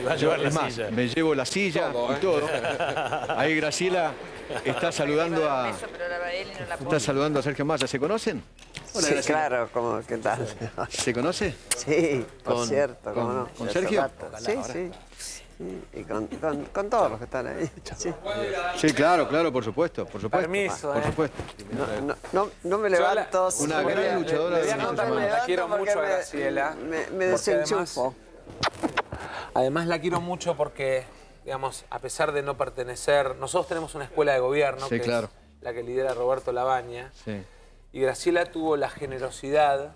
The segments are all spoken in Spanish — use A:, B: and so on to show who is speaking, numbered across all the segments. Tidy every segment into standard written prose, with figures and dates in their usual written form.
A: va a llevar la
B: Es más,
A: silla.
B: me llevo la silla y todo. Ahí Graciela está saludando a... Está saludando a Sergio Massa. ¿Se conocen? Hola,
C: Sí,
B: Graciela.
C: claro, ¿qué tal?
B: ¿Se conoce?
C: Sí, por
B: Con-
C: cierto, cómo
B: con-
C: no.
B: con
C: de hace
B: Sergio?
C: rato. Sí, sí. Sí, y con todos los que están ahí. Sí.
B: Sí, claro, claro, por supuesto, por supuesto.
D: Permiso,
B: por supuesto.
C: No me levanto.
B: Una
C: porque-
B: gran luchadora
D: le voy
B: de
D: a
B: derechos
D: contar,
B: humanos.
D: la quiero
C: porque
D: mucho a Graciela.
C: Me
D: porque
C: desenchufo.
D: Además la quiero mucho porque, digamos, a pesar de no pertenecer... Nosotros tenemos una escuela de gobierno,
B: Sí,
D: que
B: claro.
D: es la que lidera Roberto Labaña.
B: Sí.
D: Y Graciela tuvo la generosidad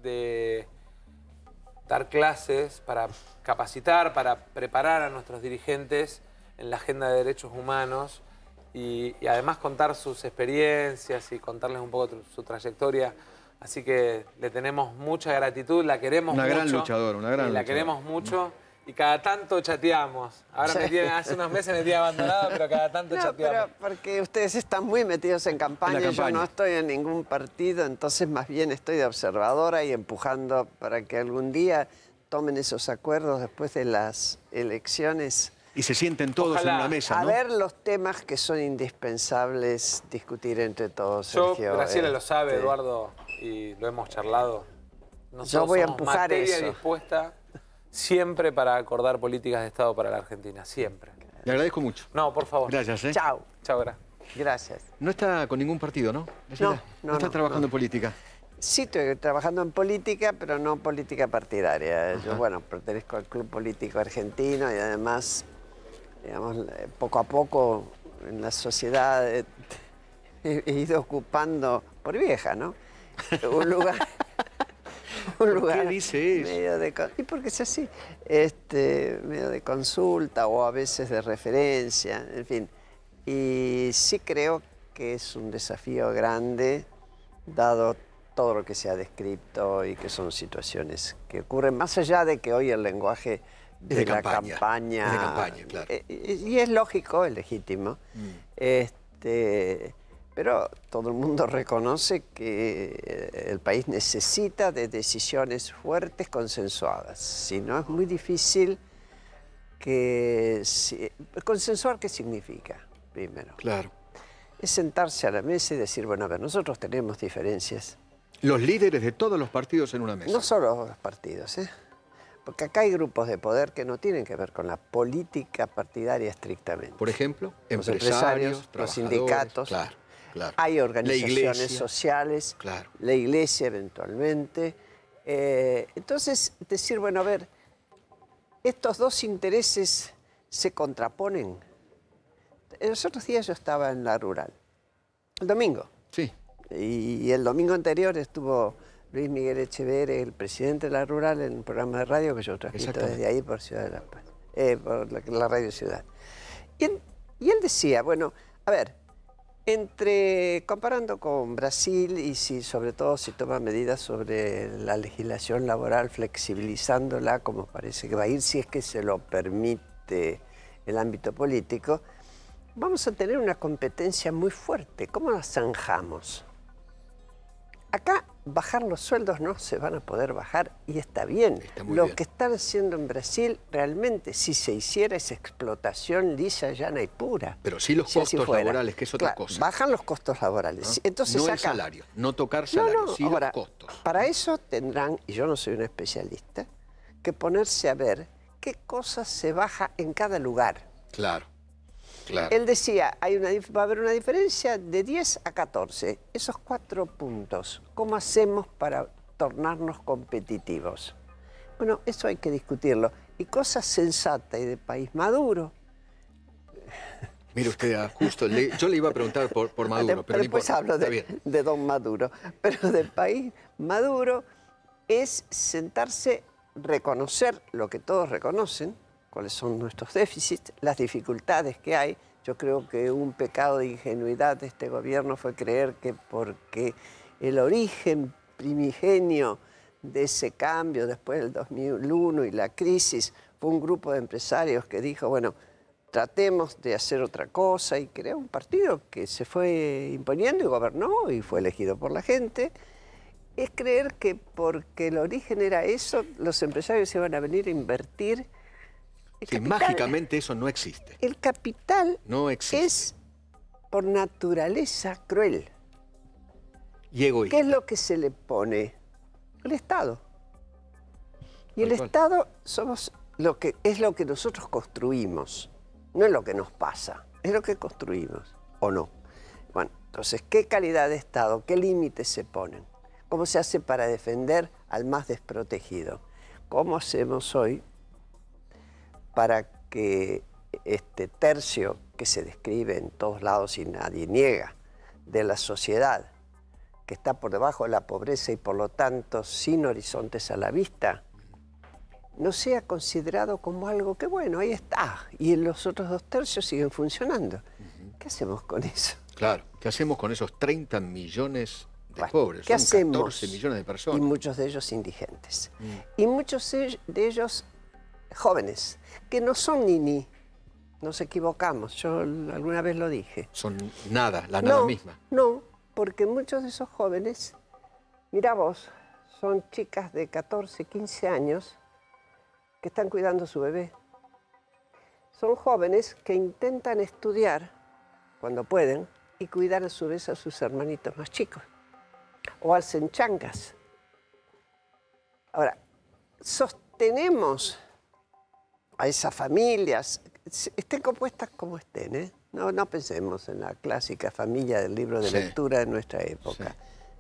D: de dar clases para capacitar, para preparar a nuestros dirigentes en la agenda de derechos humanos y además contar sus experiencias y contarles un poco su trayectoria. Así que le tenemos mucha gratitud, la queremos mucho.
B: Una gran luchadora, una gran
D: y la
B: luchadora.
D: queremos mucho y cada tanto chateamos. Ahora hace unos meses me tiene abandonado, pero cada tanto
C: No,
D: chateamos.
C: pero porque ustedes están muy metidos en campaña,
B: En la
C: y yo
B: campaña.
C: no estoy en ningún partido, entonces más bien estoy de observadora y empujando para que algún día tomen esos acuerdos después de las elecciones.
B: Y se sienten todos
D: Ojalá.
B: en una mesa,
C: A
B: ¿no?
C: ver los temas que son indispensables discutir entre todos,
D: Yo,
C: Sergio.
D: Graciela lo sabe,
C: Este,
D: Eduardo, y lo hemos charlado. Nosotros
C: voy a
D: somos
C: empujar
D: materia
C: eso.
D: dispuesta siempre para acordar políticas de Estado para la Argentina, siempre.
B: Le agradezco mucho.
D: No, por favor.
B: Gracias, ¿eh?
C: Chao.
D: Chao, Gra.
C: Gracias.
B: No está con ningún partido, ¿no? Graciela?
C: No,
B: está
C: no,
B: trabajando
C: no.
B: en política.
C: Sí, estoy trabajando en política, pero no política partidaria. Yo, bueno, pertenezco al Club Político Argentino y además, digamos, poco a poco en la sociedad he ido ocupando, por vieja, ¿no? Un lugar...
B: ¿Qué dice eso?
C: medio de... Y porque es así, medio de consulta o a veces de referencia, en fin. Y sí creo que es un desafío grande, dado todo lo que se ha descrito y que son situaciones que ocurren, más allá de que hoy el lenguaje de la campaña...
B: Es de campaña, claro.
C: Y es lógico, es legítimo. Pero todo el mundo reconoce que el país necesita de decisiones fuertes, consensuadas. Si no, es muy difícil que... ¿Consensuar qué significa, primero?
B: Claro.
C: Es sentarse a la mesa y decir, bueno, a ver, nosotros tenemos diferencias.
B: Los líderes de todos los partidos en una mesa.
C: No solo los partidos, ¿eh? Porque acá hay grupos de poder que no tienen que ver con la política partidaria estrictamente.
B: Por ejemplo,
C: Los
B: empresarios,
C: los
B: trabajadores,
C: sindicatos.
B: Claro, claro.
C: Hay organizaciones
B: iglesia.
C: sociales,
B: Claro.
C: la iglesia eventualmente. Entonces, decir, bueno, a ver, estos dos intereses se contraponen. Los otros días yo estaba en la rural, el domingo,
B: Sí.
C: y el domingo anterior estuvo Luis Miguel Echeverri, el presidente de la rural, en un programa de radio que yo transmito
B: Exactamente.
C: desde ahí por Ciudad de La Paz, por la Radio Ciudad. Y él decía, bueno, a ver, comparando con Brasil y sobre todo si toma medidas sobre la legislación laboral, flexibilizándola como parece que va a ir, si es que se lo permite el ámbito político, vamos a tener una competencia muy fuerte. ¿Cómo la zanjamos? Acá bajar los sueldos no se van a poder bajar y está bien.
B: Está muy
C: Lo
B: bien.
C: que están haciendo en Brasil, realmente, si se hiciera esa explotación lisa, llana y pura.
B: Pero sí los
C: si así
B: costos
C: fuera.
B: laborales, que es otra
C: Claro,
B: cosa.
C: bajan los costos laborales.
B: ¿No?
C: Entonces
B: no
C: acá,
B: el salario, no tocar
C: No,
B: salario,
C: no,
B: sí
C: ahora,
B: los costos.
C: para eso tendrán, y yo no soy un especialista, que ponerse a ver qué cosas se baja en cada lugar.
B: Claro, claro.
C: Él decía, va a haber una diferencia de 10 a 14. Esos 4 puntos, ¿cómo hacemos para tornarnos competitivos? Bueno, eso hay que discutirlo. Y cosas sensatas y de país maduro.
B: Mire usted, justo, yo le iba a preguntar por Maduro, pero no
C: Después
B: importa.
C: hablo
B: Está bien.
C: de don Maduro. Pero de país maduro es sentarse, reconocer lo que todos reconocen, cuáles son nuestros déficits, las dificultades que hay. Yo creo que un pecado de ingenuidad de este gobierno fue creer que porque el origen primigenio de ese cambio después del 2001 y la crisis fue un grupo de empresarios que dijo, bueno, tratemos de hacer otra cosa y creó un partido que se fue imponiendo y gobernó y fue elegido por la gente. Es creer que porque el origen era eso, los empresarios iban a venir a invertir
B: Sí, mágicamente eso no existe.
C: El capital
B: no existe.
C: Es, por naturaleza, cruel.
B: Y egoísta.
C: ¿Qué es lo que se le pone? El Estado. Y el Estado es lo que nosotros construimos. No es lo que nos pasa, es lo que construimos, ¿o no? Bueno, entonces, ¿qué calidad de Estado, qué límites se ponen? ¿Cómo se hace para defender al más desprotegido? ¿Cómo hacemos hoy para que este tercio que se describe en todos lados y nadie niega de la sociedad, que está por debajo de la pobreza y por lo tanto sin horizontes a la vista, no sea considerado como algo que, bueno, ahí está, y los otros 2 tercios siguen funcionando? ¿Qué hacemos con eso?
B: Claro, ¿qué hacemos con esos 30 millones de
C: Bueno,
B: pobres?
C: ¿qué
B: Son
C: hacemos?
B: 14 millones de personas.
C: Y muchos de ellos indigentes. Y muchos de ellos jóvenes, que no son ni. Nos equivocamos, yo alguna vez lo dije.
B: Son nada, la nada misma.
C: No, porque muchos de esos jóvenes, mira vos, son chicas de 14, 15 años que están cuidando a su bebé. Son jóvenes que intentan estudiar cuando pueden y cuidar a su vez a sus hermanitos más chicos. O hacen changas. Ahora, sostenemos a esas familias, estén compuestas como estén, ¿eh? No pensemos en la clásica familia del libro de lectura de nuestra época.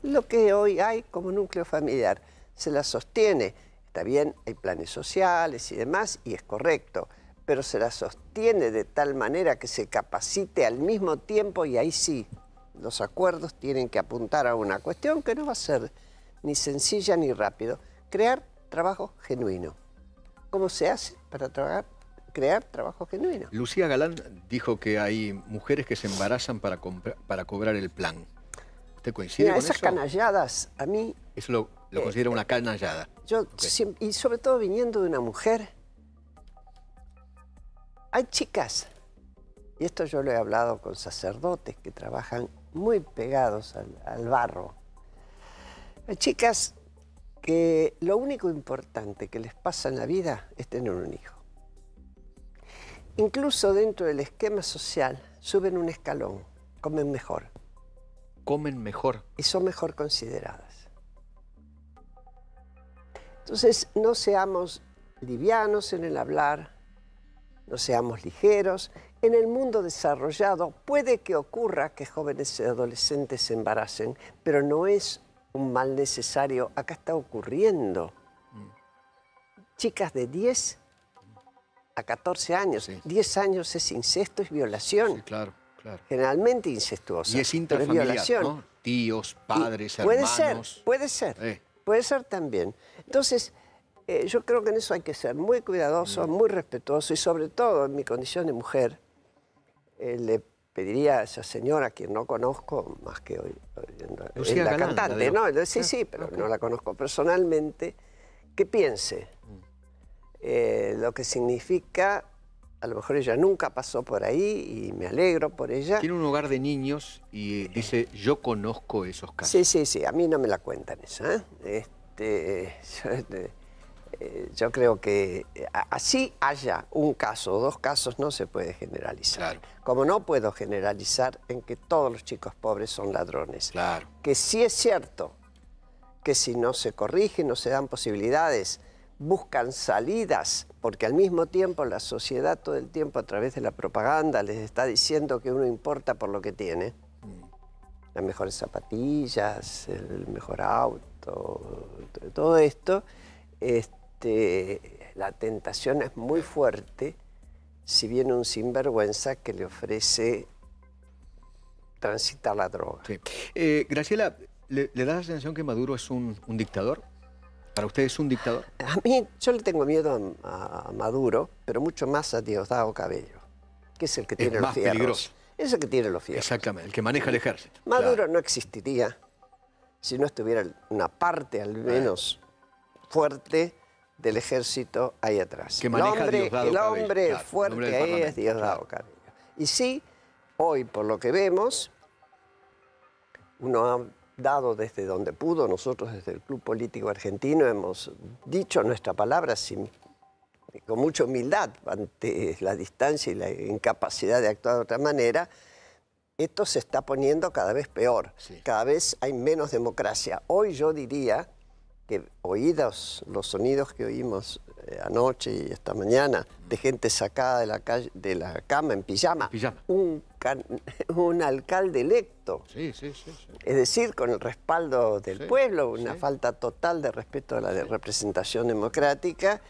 C: Sí. Lo que hoy hay como núcleo familiar se la sostiene. Está bien, hay planes sociales y demás, y es correcto, pero se la sostiene de tal manera que se capacite al mismo tiempo, y ahí sí, los acuerdos tienen que apuntar a una cuestión que no va a ser ni sencilla ni rápido: crear trabajo genuino. ¿Cómo se hace para crear trabajo genuino?
B: Lucía Galán dijo que hay mujeres que se embarazan para cobrar el plan. ¿Usted coincide con eso?
C: Esas canalladas, a mí...
B: Eso lo considera una canallada.
C: Yo y sobre todo viniendo de una mujer, hay chicas, y esto yo lo he hablado con sacerdotes que trabajan muy pegados al barro. Hay chicas que lo único importante que les pasa en la vida es tener un hijo. Incluso dentro del esquema social suben un escalón, comen mejor.
B: Comen mejor.
C: Y son mejor consideradas. Entonces, no seamos livianos en el hablar, no seamos ligeros. En el mundo desarrollado puede que ocurra que jóvenes y adolescentes se embaracen, pero no es un mal necesario. Acá está ocurriendo. Chicas de 10 a 14 años. Sí. 10 años es incesto, es violación.
B: Sí, claro, claro.
C: Generalmente incestuosa.
B: Y es intrafamiliar, ¿no? Tíos, padres, hermanos.
C: Puede ser también. Entonces, yo creo que en eso hay que ser muy cuidadoso, muy respetuoso, y sobre todo en mi condición de mujer, le pediría a esa señora, a quien no conozco más que hoy,
B: Lucía
C: la
B: Galán,
C: cantante, ¿no? Sí, pero no la conozco personalmente, que piense lo que significa. A lo mejor ella nunca pasó por ahí y me alegro por ella.
B: Tiene un hogar de niños y dice, yo conozco esos casos.
C: Sí, a mí no me la cuentan esa. Yo creo que así haya un caso o 2 casos, no se puede generalizar.
B: Claro.
C: Como no puedo generalizar en que todos los chicos pobres son ladrones.
B: Claro.
C: Que sí es cierto que si no se corrigen, no se dan posibilidades, buscan salidas, porque al mismo tiempo la sociedad todo el tiempo a través de la propaganda les está diciendo que uno importa por lo que tiene. Las mejores zapatillas, el mejor auto, todo esto. La tentación es muy fuerte si viene un sinvergüenza que le ofrece transitar la droga.
B: Sí. Graciela, ¿le da la sensación que Maduro es un dictador? ¿Para usted es un dictador?
C: A mí, yo le tengo miedo a Maduro, pero mucho más a Diosdado Cabello, que es el que tiene los fierros.
B: Peligroso.
C: Es el que tiene los fierros.
B: Exactamente, el que maneja el ejército.
C: Maduro no existiría si no estuviera una parte, al menos fuerte, del ejército ahí atrás.
B: Que maneja
C: el hombre fuerte ahí es Diosdado Cabello. Y sí, hoy, por lo que vemos, uno ha dado desde donde pudo. Nosotros desde el Club Político Argentino hemos dicho nuestra palabra sin con mucha humildad ante la distancia y la incapacidad de actuar de otra manera, esto se está poniendo cada vez peor. Sí. Cada vez hay menos democracia. Hoy yo diría que, oídos los sonidos que oímos anoche y esta mañana, de gente sacada de la calle, de la cama en pijama, un alcalde electo, sí. Es decir, con el respaldo del pueblo, una falta total de respeto a la representación democrática,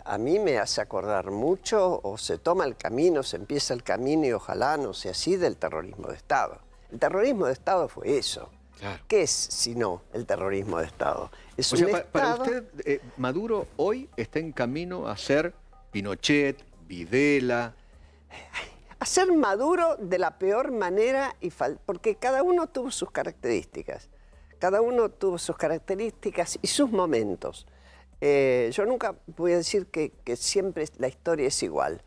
C: a mí me hace acordar mucho, o se toma el camino, se empieza el camino y ojalá no sea así, del terrorismo de Estado. El terrorismo de Estado fue eso. Claro. ¿Qué es, si no, el terrorismo de Estado? Es un Estado...
B: Para usted, Maduro hoy está en camino a ser Pinochet, Videla...
C: A ser Maduro de la peor manera, porque cada uno tuvo sus características. Cada uno tuvo sus características y sus momentos. Yo nunca voy a decir que siempre la historia es igual.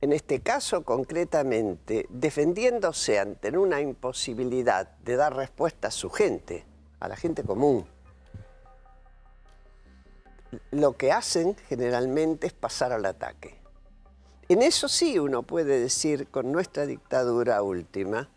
C: En este caso, concretamente, defendiéndose ante una imposibilidad de dar respuesta a su gente, a la gente común, lo que hacen generalmente es pasar al ataque. En eso sí uno puede decir, con nuestra dictadura última,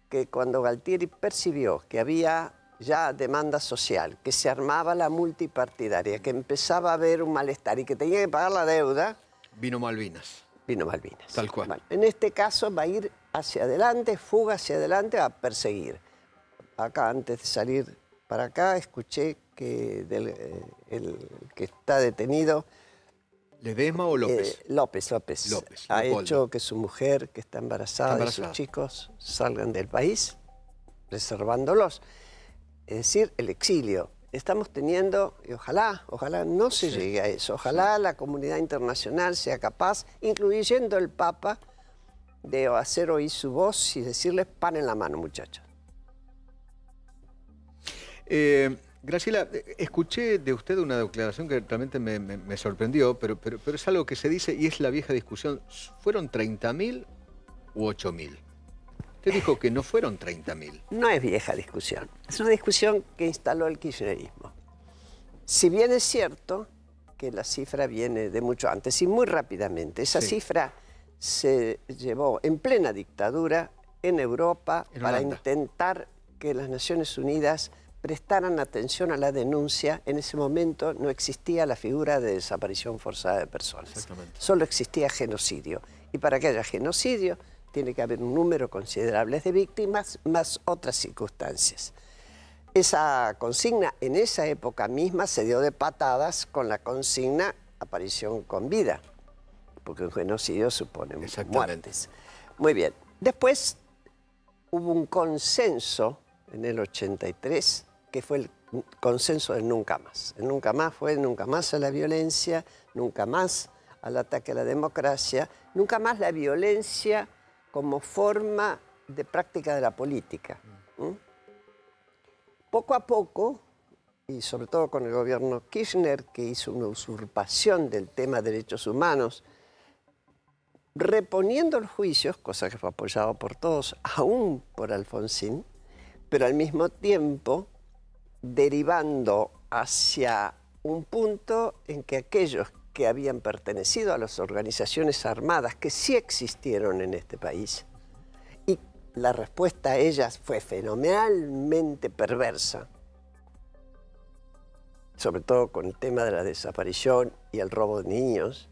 C: que cuando Galtieri percibió que había ya demanda social, que se armaba la multipartidaria, que empezaba a haber un malestar y que tenía que pagar la deuda...
B: Vino Malvinas.
C: Vino Malvinas.
B: Tal cual.
C: Bueno, en este caso va a ir hacia adelante, fuga hacia adelante, a perseguir. Acá, antes de salir para acá, escuché que el que está detenido...
B: ¿Ledesma o López?
C: López. Ha hecho que su mujer, que está embarazada, y sus chicos salgan del país, reservándolos. Es decir, el exilio. Estamos teniendo, y ojalá no se llegue a eso, ojalá la comunidad internacional sea capaz, incluyendo el Papa, de hacer oír su voz y decirles: pan en la mano, muchachos.
B: Graciela, escuché de usted una declaración que realmente me sorprendió, pero es algo que se dice y es la vieja discusión. ¿Fueron 30.000 u 8.000? Usted dijo que no fueron 30.000.
C: No es vieja discusión. Es una discusión que instaló el kirchnerismo. Si bien es cierto que la cifra viene de mucho antes y muy rápidamente. Esa cifra se llevó en plena dictadura en Europa para intentar que las Naciones Unidas prestaran atención a la denuncia. En ese momento no existía la figura de desaparición forzada de personas. Solo existía genocidio. Y para que haya genocidio tiene que haber un número considerable de víctimas más otras circunstancias. Esa consigna en esa época misma se dio de patadas con la consigna aparición con vida, porque un genocidio supone muertes. Muy bien. Después hubo un consenso en el 83, que fue el consenso del nunca más. El nunca más fue el nunca más a la violencia, nunca más al ataque a la democracia, nunca más la violencia como forma de práctica de la política. Poco a poco, y sobre todo con el gobierno Kirchner, que hizo una usurpación del tema de derechos humanos, reponiendo los juicios, cosa que fue apoyado por todos, aún por Alfonsín, pero al mismo tiempo derivando hacia un punto en que aquellos que habían pertenecido a las organizaciones armadas que sí existieron en este país, y la respuesta a ellas fue fenomenalmente perversa, sobre todo con el tema de la desaparición y el robo de niños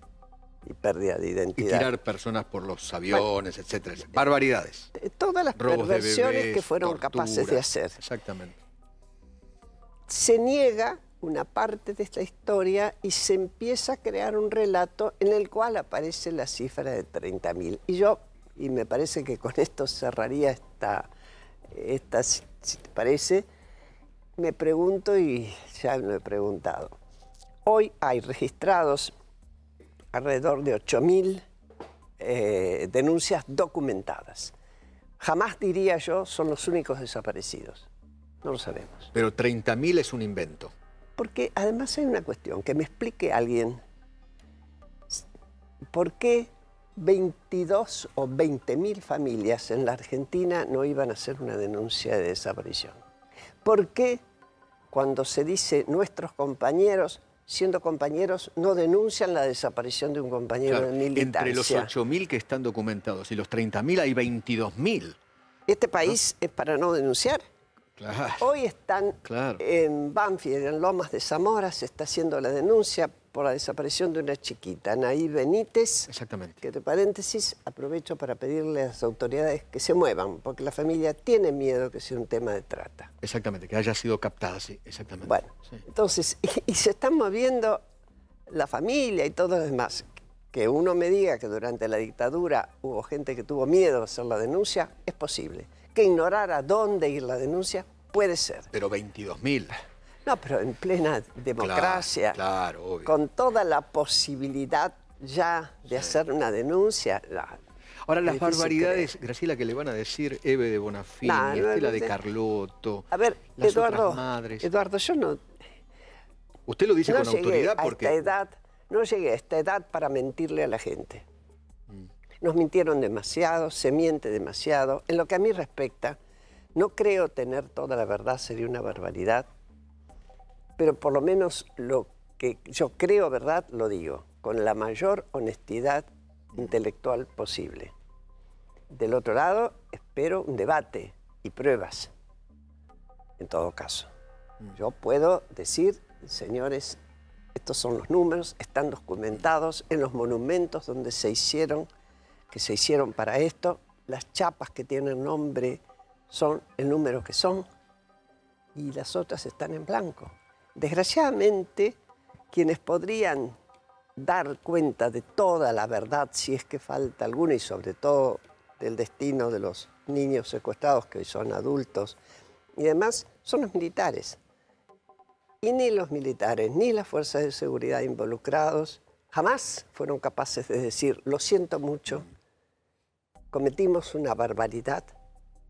C: y pérdida de identidad.
B: Y tirar personas por los aviones, etcétera. Barbaridades.
C: Todas las perversiones que fueron capaces de hacer.
B: Exactamente.
C: Se niega una parte de esta historia y se empieza a crear un relato en el cual aparece la cifra de 30.000. Y me parece que con esto cerraría si te parece, me pregunto, y ya lo he preguntado. Hoy hay registrados alrededor de 8.000 denuncias documentadas. Jamás diría yo son los únicos desaparecidos. No lo sabemos.
B: Pero 30.000 es un invento.
C: Porque además hay una cuestión, que me explique alguien por qué 22 o 20.000 familias en la Argentina no iban a hacer una denuncia de desaparición. ¿Por qué cuando se dice nuestros compañeros siendo compañeros, no denuncian la desaparición de un compañero
B: Claro,
C: de militancia.
B: entre los 8.000 que están documentados y los 30.000 hay 22.000.
C: Este país es para no denunciar.
B: Claro.
C: Hoy están
B: Claro.
C: en Banfield, en Lomas de Zamora, se está haciendo la denuncia por la desaparición de una chiquita, Anaí Benítez.
B: Exactamente.
C: Que, entre paréntesis, aprovecho para pedirle a las autoridades que se muevan, porque la familia tiene miedo que sea un tema de trata.
B: Exactamente, que haya sido captada, sí, exactamente.
C: Bueno,
B: Sí.
C: entonces, y se están moviendo la familia y todo lo demás. Que uno me diga que durante la dictadura hubo gente que tuvo miedo de hacer la denuncia, es posible. Que ignorara dónde ir la denuncia, puede ser.
B: Pero 22.000.
C: No, pero en plena democracia,
B: Claro, obvio.
C: con toda la posibilidad ya de hacer una denuncia.
B: Ahora,
C: es
B: las
C: difícil
B: barbaridades,
C: creer.
B: Graciela, que le van a decir Eve de Bonafini,
C: No, no,
B: Estela
C: no
B: de
C: sé.
B: Carlotto,
C: A ver,
B: las
C: Eduardo,
B: otras madres.
C: Eduardo, yo no,
B: Usted lo dice
C: no
B: con
C: llegué
B: autoridad
C: a
B: porque...
C: esta edad, no llegué a esta edad para mentirle a la gente. Nos mintieron demasiado, se miente demasiado. En lo que a mí respecta, no creo tener toda la verdad, sería una barbaridad, pero por lo menos lo que yo creo verdad lo digo, con la mayor honestidad intelectual posible. Del otro lado, espero un debate y pruebas, en todo caso. Yo puedo decir, señores, estos son los números, están documentados en los monumentos donde se hicieron, que se hicieron para esto, las chapas que tienen nombre son el número que son y las otras están en blanco. Desgraciadamente, quienes podrían dar cuenta de toda la verdad, si es que falta alguna, y sobre todo del destino de los niños secuestrados, que hoy son adultos, y demás, son los militares. Y ni los militares, ni las fuerzas de seguridad involucrados, jamás fueron capaces de decir, lo siento mucho, cometimos una barbaridad,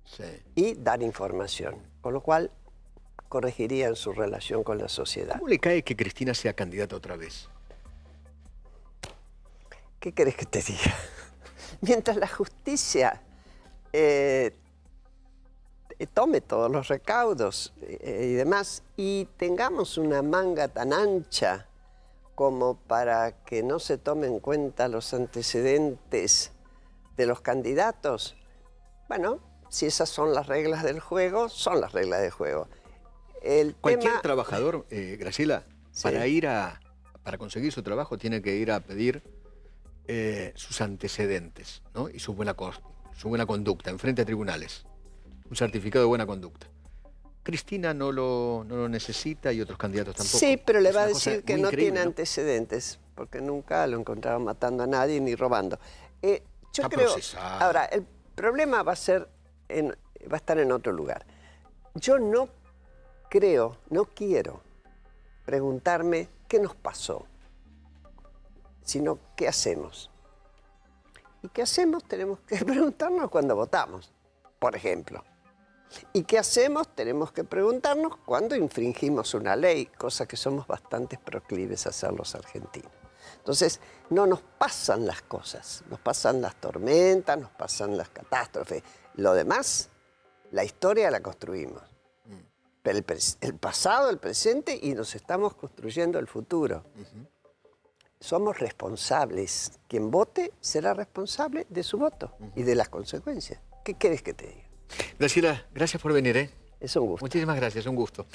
B: Sí.
C: y dar información, con lo cual corregirían su relación con la sociedad.
B: ¿Cómo le cae que Cristina sea candidata otra vez?
C: ¿Qué querés que te diga? Mientras la justicia tome todos los recaudos y demás, y tengamos una manga tan ancha como para que no se tomen en cuenta los antecedentes de los candidatos, bueno, si esas son las reglas del juego, son las reglas del juego.
B: Cualquier trabajador, Graciela,
C: Sí.
B: para conseguir su trabajo tiene que ir a pedir sus antecedentes, ¿no? Y su buena conducta, enfrente a tribunales. Un certificado de buena conducta. Cristina no lo necesita y otros candidatos tampoco.
C: Sí, pero le
B: Es
C: va a
B: una cosa
C: decir que
B: muy
C: no
B: increíble,
C: tiene
B: ¿no?
C: antecedentes, porque nunca lo encontraron matando a nadie ni robando. Yo
B: Está
C: creo.
B: procesado.
C: Ahora, el problema va a estar en otro lugar. Yo no creo, no quiero preguntarme qué nos pasó, sino qué hacemos. ¿Y qué hacemos? Tenemos que preguntarnos cuando votamos, por ejemplo. ¿Y qué hacemos? Tenemos que preguntarnos cuando infringimos una ley, cosa que somos bastante proclives a hacer los argentinos. Entonces, no nos pasan las cosas, nos pasan las tormentas, nos pasan las catástrofes. Lo demás, la historia la construimos. Pero el pasado, el presente, y nos estamos construyendo el futuro. Somos responsables. Quien vote será responsable de su voto y de las consecuencias. ¿Qué quieres que te diga?
B: Graciela, gracias por venir, ¿eh?
C: Es un gusto.
B: Muchísimas gracias, un gusto.